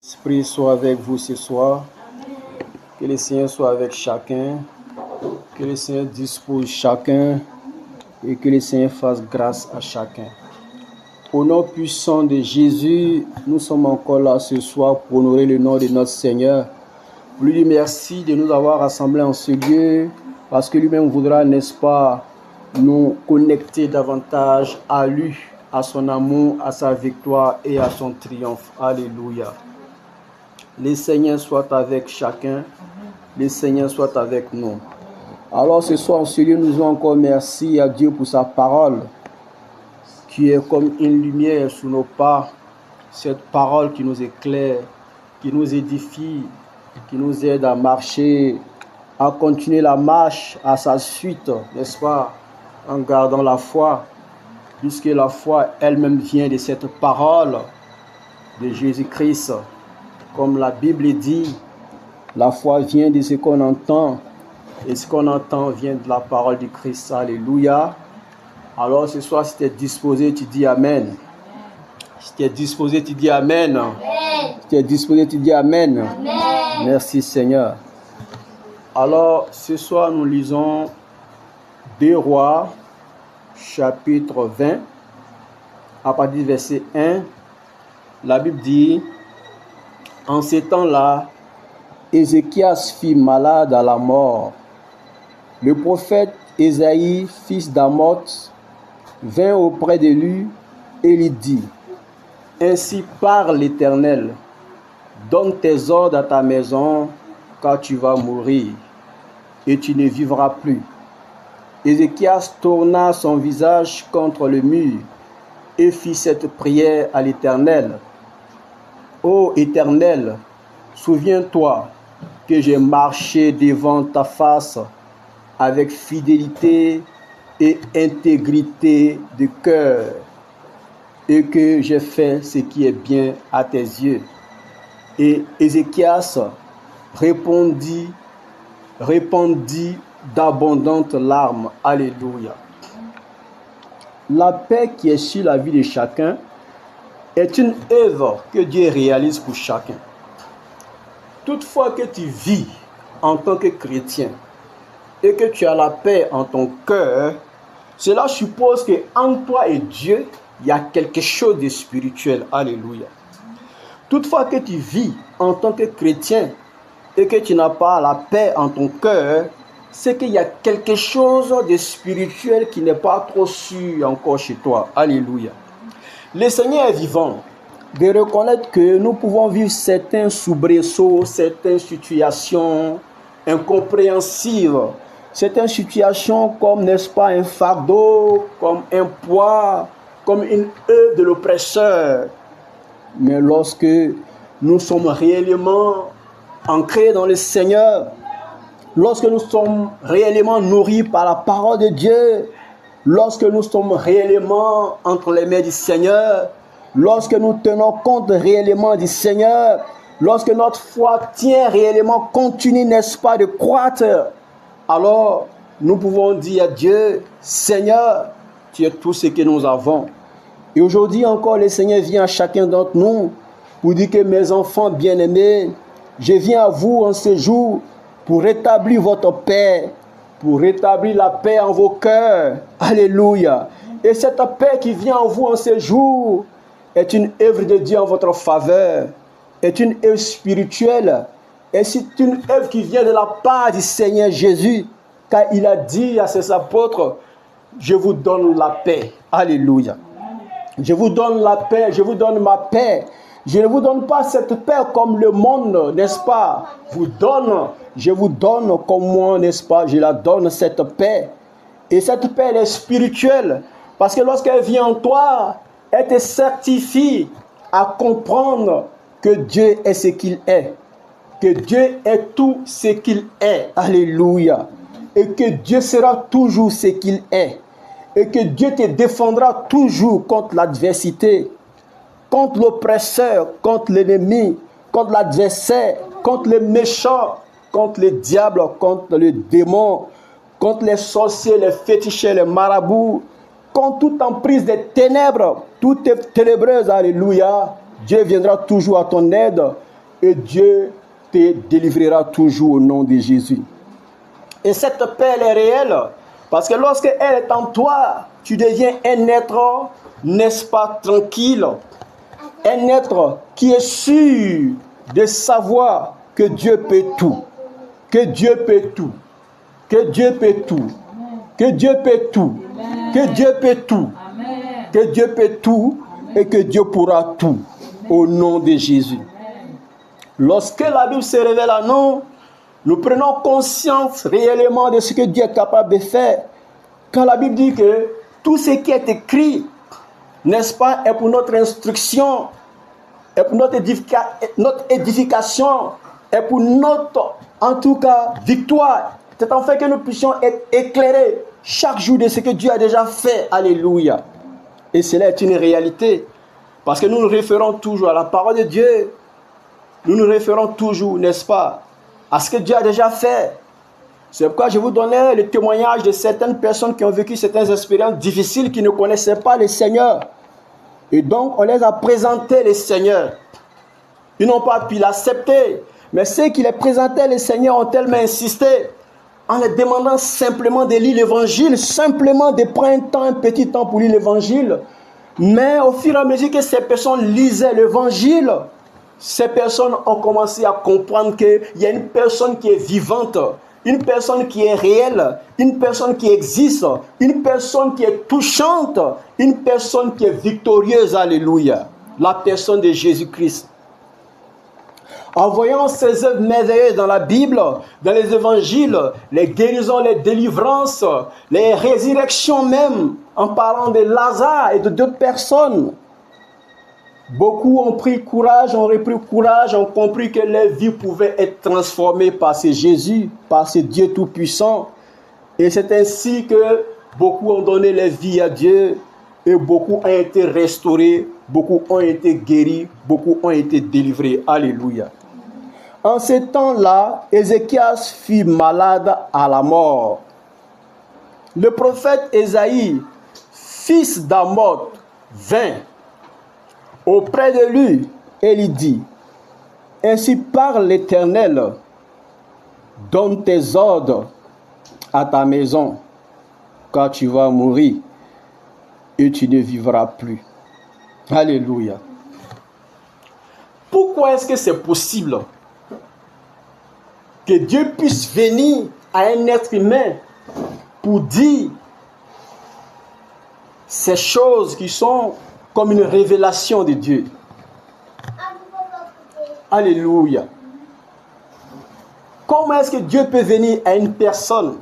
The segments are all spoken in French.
L'Esprit soit avec vous ce soir. Que le Seigneur soit avec chacun. Que le Seigneur dispose chacun. Et que le Seigneur fasse grâce à chacun. Au nom puissant de Jésus, nous sommes encore là ce soir pour honorer le nom de notre Seigneur. Pour lui dire merci de nous avoir rassemblés en ce lieu. Parce que lui-même voudra, n'est-ce pas, nous connecter davantage à lui, à son amour, à sa victoire et à son triomphe. Alléluia. Le Seigneur soit avec chacun. Le Seigneur soit avec nous. Alors ce soir, en ce lieu, nous disons encore merci à Dieu pour sa parole, qui est comme une lumière sous nos pas. Cette parole qui nous éclaire, qui nous édifie, qui nous aide à marcher, à continuer la marche à sa suite, n'est-ce pas, en gardant la foi, puisque la foi elle-même vient de cette parole de Jésus-Christ. Comme la Bible dit, la foi vient de ce qu'on entend, et ce qu'on entend vient de la parole du Christ. Alléluia. Alors ce soir, si tu es disposé, tu dis Amen. Si tu es disposé, tu dis Amen. Amen. Si tu es disposé, tu dis Amen. Amen. Merci Seigneur. Alors ce soir, nous lisons 2 Rois, chapitre 20, à partir du verset 1. La Bible dit: en ces temps-là, Ézéchias fut malade à la mort. Le prophète Ésaïe, fils d'Amoz, vint auprès de lui et lui dit: ainsi parle l'Éternel, donne tes ordres à ta maison, car tu vas mourir, et tu ne vivras plus. Ézéchias tourna son visage contre le mur et fit cette prière à l'Éternel: ô Éternel, souviens-toi que j'ai marché devant ta face avec fidélité et intégrité de cœur, et que j'ai fait ce qui est bien à tes yeux. Et Ézéchias répondit d'abondantes larmes. Alléluia. La paix qui est sur la vie de chacun est une œuvre que Dieu réalise pour chacun. Toutefois que tu vis en tant que chrétien et que tu as la paix en ton cœur, cela suppose qu'en toi et Dieu, il y a quelque chose de spirituel. Alléluia. Toutefois que tu vis en tant que chrétien et que tu n'as pas la paix en ton cœur, c'est qu'il y a quelque chose de spirituel qui n'est pas trop sûr encore chez toi. Alléluia. Le Seigneur est vivant. De reconnaître que nous pouvons vivre certains soubresauts, certaines situations incompréhensibles, certaines situations comme, n'est-ce pas, un fardeau, comme un poids, comme une œuvre de l'oppresseur. Mais lorsque nous sommes réellement ancrés dans le Seigneur, lorsque nous sommes réellement nourris par la parole de Dieu, lorsque nous sommes réellement entre les mains du Seigneur, lorsque nous tenons compte réellement du Seigneur, lorsque notre foi tient réellement, continue, n'est-ce pas, de croître, alors nous pouvons dire à Dieu: Seigneur, tu es tout ce que nous avons. Et aujourd'hui encore, le Seigneur vient à chacun d'entre nous pour dire que mes enfants bien-aimés, je viens à vous en ce jour pour rétablir votre paix, pour rétablir la paix en vos cœurs. Alléluia. Et cette paix qui vient en vous en ce jour est une œuvre de Dieu en votre faveur, est une œuvre spirituelle, et c'est une œuvre qui vient de la part du Seigneur Jésus, car il a dit à ses apôtres: je vous donne la paix. Alléluia. Je vous donne la paix, je vous donne ma paix. Je ne vous donne pas cette paix comme le monde, n'est-ce pas, vous donne. Je vous donne comme moi, n'est-ce pas, je la donne, cette paix. Et cette paix, elle est spirituelle, parce que lorsqu'elle vient en toi, elle te certifie à comprendre que Dieu est ce qu'il est, que Dieu est tout ce qu'il est. Alléluia. Et que Dieu sera toujours ce qu'il est. Et que Dieu te défendra toujours contre l'adversité, contre l'oppresseur, contre l'ennemi, contre l'adversaire, contre le méchant, contre le diable, contre le démon, contre les sorciers, les féticheurs, les marabouts, contre toute emprise des ténèbres, toute ténébreuse. Alléluia. Dieu viendra toujours à ton aide et Dieu te délivrera toujours au nom de Jésus. Et cette paix, elle est réelle, parce que lorsqu'elle est en toi, tu deviens un être, n'est-ce pas, tranquille, un être qui est sûr de savoir que Dieu peut tout, que Dieu peut tout, que Dieu peut tout, que Dieu peut tout, que Dieu peut tout, que Dieu peut tout et que Dieu pourra tout, au nom de Jésus. Lorsque la Bible se révèle à nous, nous prenons conscience réellement de ce que Dieu est capable de faire. Quand la Bible dit que tout ce qui est écrit, n'est-ce pas, est pour notre instruction, est pour notre édification, est pour notre, en tout cas, victoire. C'est en fait que nous puissions être éclairés chaque jour de ce que Dieu a déjà fait. Alléluia. Et cela est une réalité. Parce que nous nous référons toujours à la parole de Dieu. Nous nous référons toujours, n'est-ce pas, à ce que Dieu a déjà fait. C'est pourquoi je vous donnais le témoignage de certaines personnes qui ont vécu certaines expériences difficiles, qui ne connaissaient pas le Seigneur. Et donc, on les a présentés le Seigneur. Ils n'ont pas pu l'accepter. Mais ceux qui les présentaient le Seigneur ont tellement insisté, en les demandant simplement de lire l'évangile, simplement de prendre un petit temps pour lire l'évangile. Mais au fur et à mesure que ces personnes lisaient l'évangile, ces personnes ont commencé à comprendre qu'il y a une personne qui est vivante, une personne qui est réelle, une personne qui existe, une personne qui est touchante, une personne qui est victorieuse, alléluia, la personne de Jésus-Christ. En voyant ces œuvres merveilleuses dans la Bible, dans les évangiles, les guérisons, les délivrances, les résurrections même, en parlant de Lazare et de d'autres personnes, beaucoup ont pris courage, ont repris courage, ont compris que leur vie pouvait être transformée par ce Jésus, par ce Dieu tout-puissant. Et c'est ainsi que beaucoup ont donné leur vie à Dieu et beaucoup ont été restaurés, beaucoup ont été guéris, beaucoup ont été délivrés. Alléluia. En ce temps-là, Ézéchias fut malade à la mort. Le prophète Ésaïe, fils d'Amoz, vint auprès de lui et lui dit: ainsi parle l'Éternel, donne tes ordres à ta maison, car tu vas mourir et tu ne vivras plus. Alléluia. Pourquoi est-ce que c'est possible que Dieu puisse venir à un être humain pour dire ces choses qui sont comme une révélation de Dieu? Alléluia. Comment est-ce que Dieu peut venir à une personne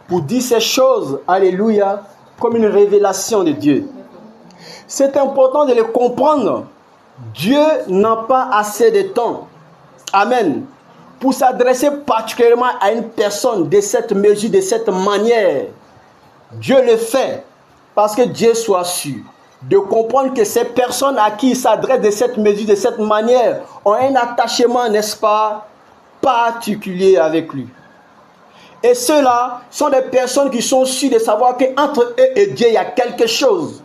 pour dire ces choses, alléluia, comme une révélation de Dieu? C'est important de le comprendre. Dieu n'a pas assez de temps, amen, pour s'adresser particulièrement à une personne de cette mesure, de cette manière. Dieu le fait parce que Dieu soit sûr de comprendre que ces personnes à qui il s'adresse de cette mesure, de cette manière, ont un attachement, n'est-ce pas, particulier avec lui. Et ceux-là sont des personnes qui sont sûres de savoir qu'entre eux et Dieu, il y a quelque chose.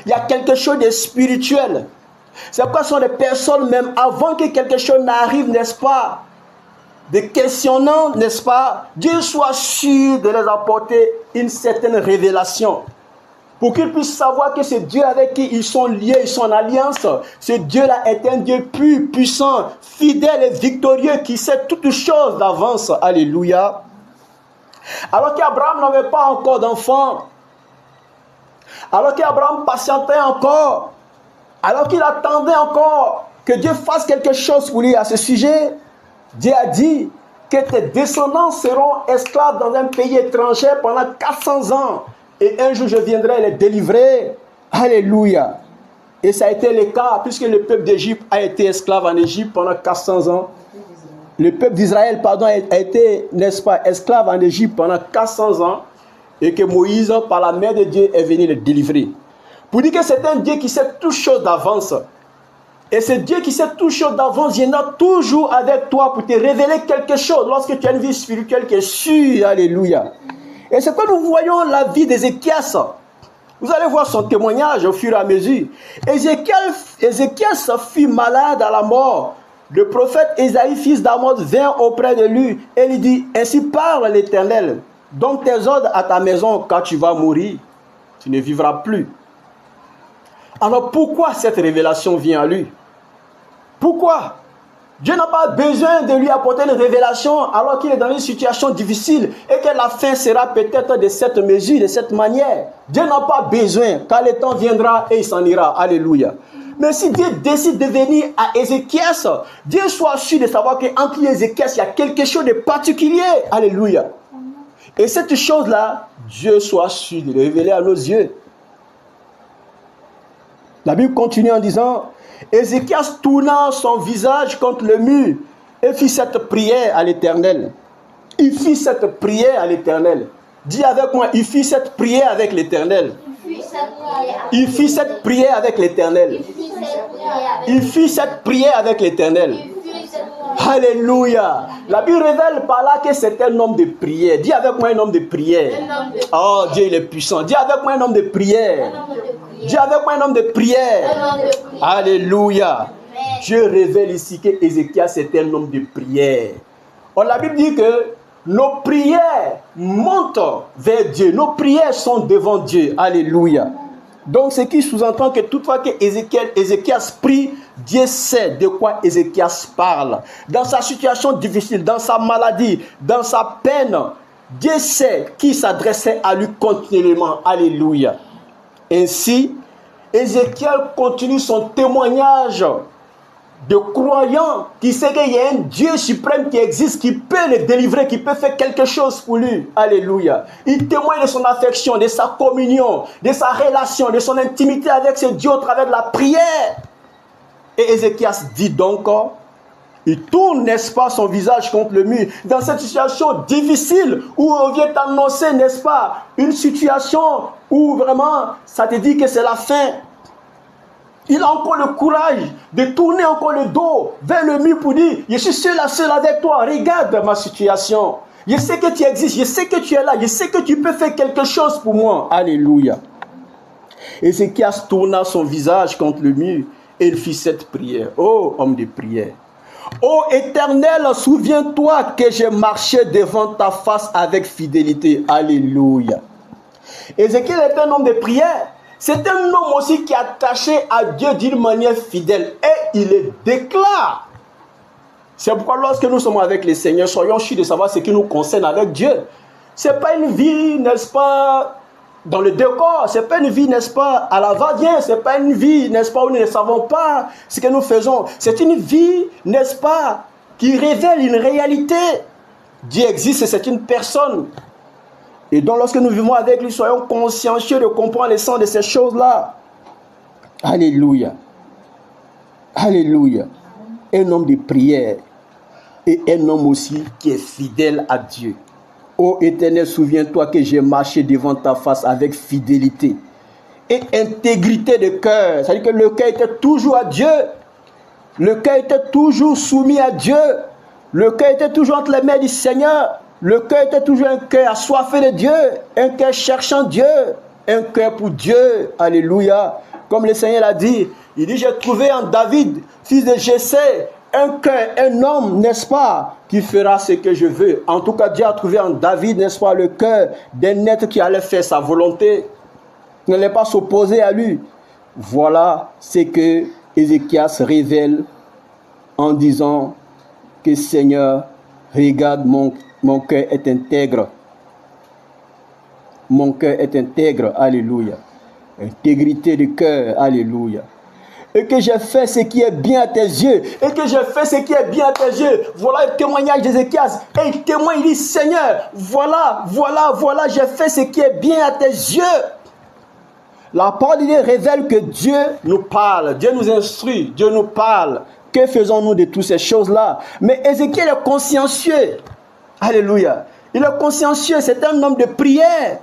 Il y a quelque chose de spirituel. C'est pourquoi ce sont des personnes, même avant que quelque chose n'arrive, n'est-ce pas, de questionnant, n'est-ce pas, Dieu soit sûr de les apporter une certaine révélation. Pour qu'ils puissent savoir que ce Dieu avec qui ils sont liés, ils sont en alliance, ce Dieu-là est un Dieu pur, puissant, fidèle et victorieux, qui sait toutes choses d'avance. Alléluia. Alors qu'Abraham n'avait pas encore d'enfant, alors qu'Abraham patientait encore, alors qu'il attendait encore que Dieu fasse quelque chose pour lui à ce sujet, Dieu a dit que tes descendants seront esclaves dans un pays étranger pendant 400 ans. Et un jour je viendrai les délivrer. Alléluia. Et ça a été le cas, puisque le peuple d'Égypte a été esclave en Égypte pendant 400 ans. Le peuple d'Israël, pardon, a été, n'est-ce pas, esclave en Égypte pendant 400 ans. Et que Moïse, par la main de Dieu, est venu les délivrer. Pour dire que c'est un Dieu qui sait toutes choses d'avance. Et ce Dieu qui sait toutes choses d'avance viendra toujours avec toi pour te révéler quelque chose lorsque tu as une vie spirituelle qui est sûre. Alléluia. Et c'est quand nous voyons la vie d'Ézéchias. Vous allez voir son témoignage au fur et à mesure. Ézéchias fut malade à la mort. Le prophète Ésaïe, fils d'Amos, vint auprès de lui et lui dit, ainsi parle l'Éternel, donne tes ordres à ta maison, car tu vas mourir, tu ne vivras plus. Alors pourquoi cette révélation vient à lui? Pourquoi? Dieu n'a pas besoin de lui apporter une révélation alors qu'il est dans une situation difficile et que la fin sera peut-être de cette mesure, de cette manière. Dieu n'a pas besoin, car le temps viendra et il s'en ira. Alléluia. Mais si Dieu décide de venir à Ézéchias, Dieu soit sûr de savoir qu'entre lui et Ézéchias, il y a quelque chose de particulier. Alléluia. Et cette chose-là, Dieu soit sûr de le révéler à nos yeux. La Bible continue en disant, Ézéchias tourna son visage contre le mur et fit cette prière à l'Éternel. Il fit cette prière à l'Éternel. Dis avec moi, il fit cette prière avec l'Éternel. Il fit cette prière avec l'Éternel. Il fit cette prière avec l'Éternel. Alléluia. La Bible révèle par là que c'est un homme de prière. Dis avec moi un homme de prière. Oh, Dieu il est puissant. Dis avec moi un homme de prière. Dis avec moi un homme de prière. Alléluia. Dieu révèle ici que Ézéchias est un homme de prière. Or, la Bible dit que nos prières montent vers Dieu. Nos prières sont devant Dieu. Alléluia. Donc, ce qui sous-entend que toutefois que Ézéchias prie, Dieu sait de quoi Ézéchias parle. Dans sa situation difficile, dans sa maladie, dans sa peine, Dieu sait qui s'adressait à lui continuellement. Alléluia. Ainsi, Ézéchiel continue son témoignage de croyant qui sait qu'il y a un Dieu suprême qui existe, qui peut le délivrer, qui peut faire quelque chose pour lui. Alléluia. Il témoigne de son affection, de sa communion, de sa relation, de son intimité avec ce Dieu au travers de la prière. Et Ézéchias dit donc, il tourne, n'est-ce pas, son visage contre le mur, dans cette situation difficile où on vient t'annoncer, n'est-ce pas, une situation où vraiment ça te dit que c'est la fin. Il a encore le courage de tourner encore le dos vers le mur pour dire, je suis seul avec toi, regarde ma situation. Je sais que tu existes, je sais que tu es là, je sais que tu peux faire quelque chose pour moi. Alléluia. Ézéchias tourna son visage contre le mur et il fit cette prière. Oh, homme de prière. Ô Éternel, souviens-toi que j'ai marché devant ta face avec fidélité. Alléluia. Ézéchiel est un homme de prière. C'est un homme aussi qui est attaché à Dieu d'une manière fidèle. Et il le déclare. C'est pourquoi lorsque nous sommes avec le Seigneur, soyons sûrs de savoir ce qui nous concerne avec Dieu. Ce n'est pas une vie, n'est-ce pas, dans le décor. Ce n'est pas une vie, n'est-ce pas, à la va-vient. Ce n'est pas une vie, n'est-ce pas, où nous ne savons pas ce que nous faisons. C'est une vie, n'est-ce pas, qui révèle une réalité. Dieu existe et c'est une personne. Et donc, lorsque nous vivons avec lui, soyons consciencieux de comprendre le sens de ces choses-là. Alléluia. Alléluia. Un homme de prière et un homme aussi qui est fidèle à Dieu. Ô Éternel, souviens-toi que j'ai marché devant ta face avec fidélité et intégrité de cœur. C'est-à-dire que le cœur était toujours à Dieu. Le cœur était toujours soumis à Dieu. Le cœur était toujours entre les mains du Seigneur. Le cœur était toujours un cœur assoiffé de Dieu, un cœur cherchant Dieu, un cœur pour Dieu. Alléluia. Comme le Seigneur l'a dit, il dit, j'ai trouvé en David, fils de Jessé, un cœur, un homme, n'est-ce pas, qui fera ce que je veux. En tout cas, Dieu a trouvé en David, n'est-ce pas, le cœur d'un être qui allait faire sa volonté, qui n'allait pas s'opposer à lui. Voilà ce que Ézéchias révèle en disant que Seigneur, regarde mon cœur est intègre. Mon cœur est intègre. Alléluia. Intégrité de cœur. Alléluia. Et que j'ai fait ce qui est bien à tes yeux. Et que j'ai fait ce qui est bien à tes yeux. Voilà le témoignage d'Ézéchias. Et il témoigne, il dit, Seigneur, voilà, j'ai fait ce qui est bien à tes yeux. La parole de Dieu révèle que Dieu nous parle. Dieu nous instruit. Dieu nous parle. Que faisons-nous de toutes ces choses-là? Mais Ézéchiel est consciencieux. Alléluia. Il est consciencieux, c'est un homme de prière.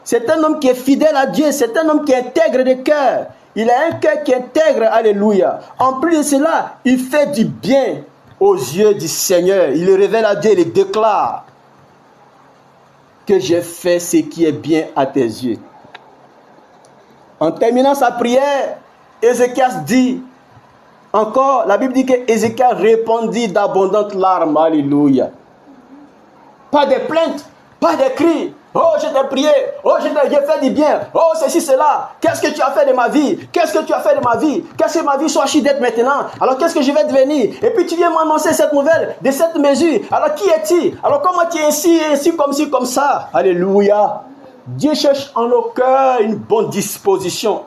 C'est un homme qui est fidèle à Dieu. C'est un homme qui intègre de cœur. Il a un cœur qui intègre. Alléluia. En plus de cela, il fait du bien aux yeux du Seigneur. Il le révèle à Dieu, il le déclare. Que j'ai fait ce qui est bien à tes yeux. En terminant sa prière, Ézéchias dit, Encore, la Bible dit que Ézéchiel répandit d'abondantes larmes. Alléluia. Pas de plaintes, pas de cris. Oh, je t'ai prié. Oh, j'ai fait du bien. Oh, ceci, cela. Qu'est-ce que tu as fait de ma vie? Qu'est-ce que tu as fait de ma vie? Qu'est-ce que ma vie soit d'être maintenant? Alors, qu'est-ce que je vais devenir? Et puis, tu viens m'annoncer cette nouvelle, de cette mesure. Alors, qui es-tu? Alors, comment tu es ici, comme ça? Alléluia. Dieu cherche en nos cœurs une bonne disposition.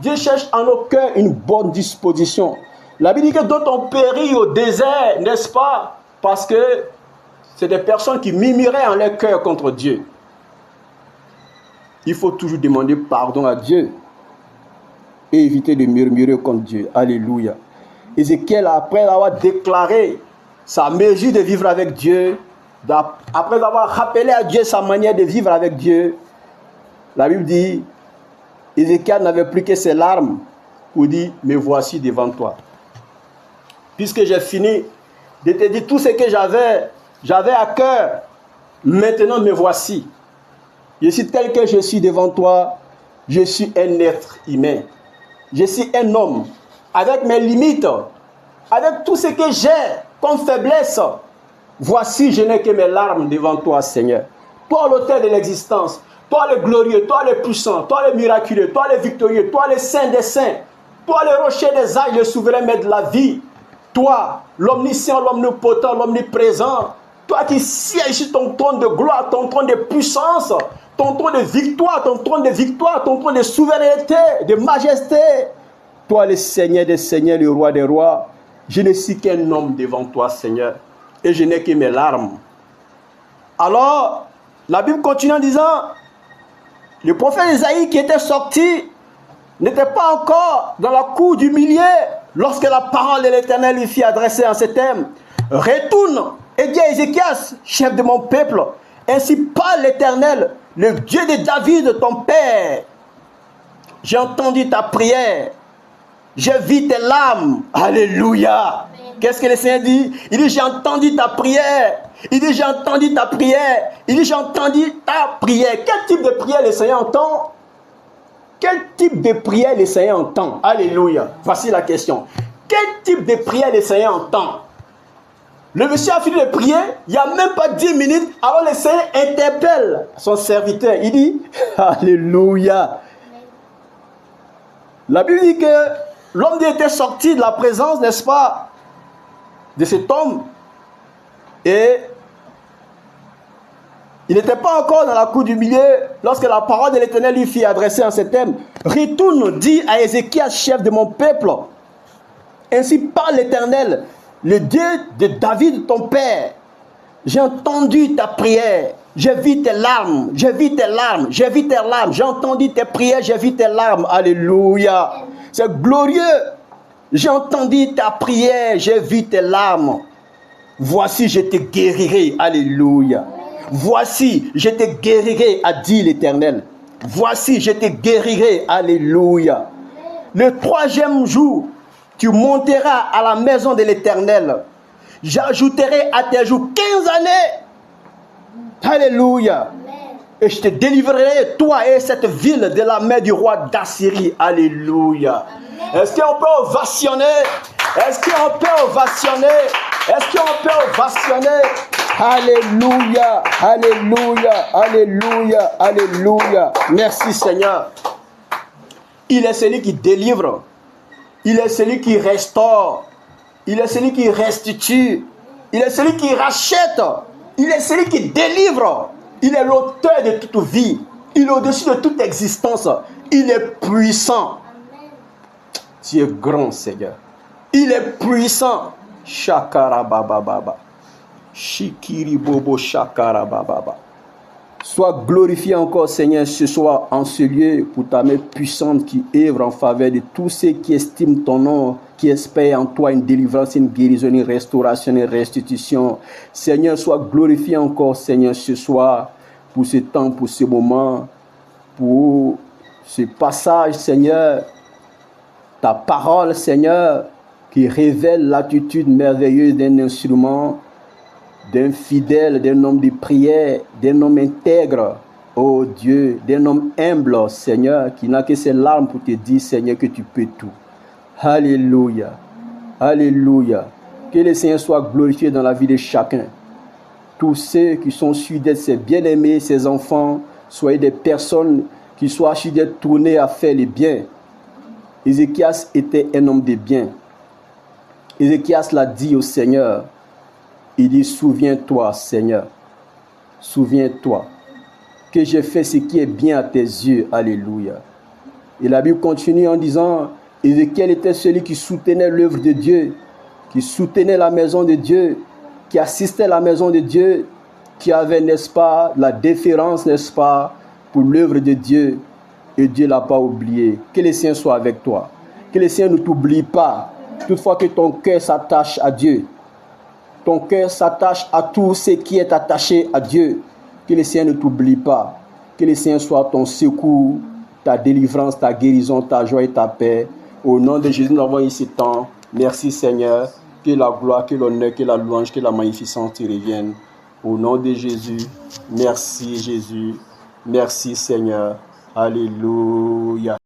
Dieu cherche en nos cœurs une bonne disposition. La Bible dit que d'autres ont péri au désert, n'est-ce pas? Parce que c'est des personnes qui murmuraient en leur cœur contre Dieu. Il faut toujours demander pardon à Dieu et éviter de murmurer contre Dieu. Alléluia. Ézéchiel, après avoir déclaré sa mesure de vivre avec Dieu, après avoir rappelé à Dieu sa manière de vivre avec Dieu, la Bible dit, Ézéchiel n'avait plus que ses larmes pour dire, me voici devant toi. Puisque j'ai fini de te dire tout ce que j'avais à cœur, maintenant me voici. Je suis tel que je suis devant toi, je suis un être humain. Je suis un homme, avec mes limites, avec tout ce que j'ai comme faiblesse. Voici, je n'ai que mes larmes devant toi, Seigneur. Toi, l'auteur de l'existence, toi le glorieux, toi le puissant, toi le miraculeux, toi le victorieux, toi le saint des saints, toi le rocher des âges, le souverain maître de la vie, toi, l'omniscient, l'omnipotent, l'omniprésent, toi qui sièges sur ton trône de gloire, ton trône de puissance, ton trône de victoire, ton trône de souveraineté, de majesté. Toi, le Seigneur des seigneurs, le roi des rois, je ne suis qu'un homme devant toi, Seigneur, et je n'ai que mes larmes. Alors, la Bible continue en disant, le prophète Isaïe qui était sorti n'était pas encore dans la cour du milieu lorsque la parole de l'Éternel lui fit adresser en ces termes. Retourne et dis à Ézéchias, chef de mon peuple, ainsi parle l'Éternel, le Dieu de David, ton père. J'ai entendu ta prière, j'ai vu tes larmes. Alléluia. Qu'est-ce que le Seigneur dit? Il dit, j'ai entendu ta prière. Il dit, j'ai entendu ta prière. Il dit, j'ai entendu ta prière. Quel type de prière le Seigneur entend? Quel type de prière le Seigneur entend? Alléluia. Voici la question. Quel type de prière le Seigneur entend? Le monsieur a fini de prier, il n'y a même pas 10 minutes, alors le Seigneur interpelle son serviteur. Il dit, Alléluia. La Bible dit que l'homme était sorti de la présence, n'est-ce pas, de cet homme. Et il n'était pas encore dans la cour du milieu lorsque la parole de l'Éternel lui fit adresser en ces termes. Retourne, dis à Ézéchias, chef de mon peuple. Ainsi parle l'Éternel, le Dieu de David, ton père. J'ai entendu ta prière, j'ai vu tes larmes, j'ai vu tes larmes, j'ai vu tes larmes, j'ai entendu tes prières, j'ai vu tes larmes. Alléluia. C'est glorieux. J'ai entendu ta prière, j'ai vu tes larmes. Voici, je te guérirai. Alléluia. Voici, je te guérirai, a dit l'Éternel. Voici, je te guérirai. Alléluia. Le 3e jour, tu monteras à la maison de l'Éternel. J'ajouterai à tes jours 15 années. Alléluia. Et je te délivrerai, toi et cette ville, de la main du roi d'Assyrie. Alléluia. Est-ce qu'on peut ovationner? Est-ce qu'on peut ovationner? Est-ce qu'on peut ovationner? Alléluia. Alléluia. Alléluia. Alléluia. Merci Seigneur. Il est celui qui délivre. Il est celui qui restaure. Il est celui qui restitue. Il est celui qui rachète. Il est celui qui délivre. Il est l'auteur de toute vie. Il est au-dessus de toute existence. Il est puissant. Tu es grand, Seigneur. Il est puissant. Shakara baba baba. Shikiri bobo shakara baba baba. Sois glorifié encore, Seigneur, ce soir en ce lieu pour ta main puissante qui œuvre en faveur de tous ceux qui estiment ton nom, qui espèrent en toi une délivrance, une guérison, une restauration, une restitution. Seigneur, sois glorifié encore, Seigneur, ce soir pour ce temps, pour ce moment, pour ce passage, Seigneur. Ta parole, Seigneur, qui révèle l'attitude merveilleuse d'un instrument, d'un fidèle, d'un homme de prière, d'un homme intègre, oh Dieu, d'un homme humble, Seigneur, qui n'a que ses larmes pour te dire, Seigneur, que tu peux tout. Alléluia. Alléluia. Que le Seigneur soit glorifié dans la vie de chacun. Tous ceux qui sont sûrs d'être ses bien-aimés, ses enfants, soyez des personnes qui soient sûres d'être tournées à faire les biens. Ézéchias était un homme de bien. Ézéchias l'a dit au Seigneur. Il dit, souviens-toi, Seigneur. Souviens-toi que j'ai fait ce qui est bien à tes yeux. Alléluia. Et la Bible continue en disant, Ézéchiel était celui qui soutenait l'œuvre de Dieu, qui soutenait la maison de Dieu, qui assistait à la maison de Dieu, qui avait, n'est-ce pas, la déférence, n'est-ce pas, pour l'œuvre de Dieu. Et Dieu ne l'a pas oublié. Que le Seigneur soit avec toi. Que le Seigneur ne t'oublie pas. Toutefois que ton cœur s'attache à Dieu. Ton cœur s'attache à tout ce qui est attaché à Dieu. Que le Seigneur ne t'oublie pas. Que le Seigneur soit ton secours, ta délivrance, ta guérison, ta joie et ta paix. Au nom de Jésus, nous avons ici tant. Merci Seigneur. Que la gloire, que l'honneur, que la louange, que la magnificence te reviennent. Au nom de Jésus. Merci Jésus. Merci Seigneur. Alléluia.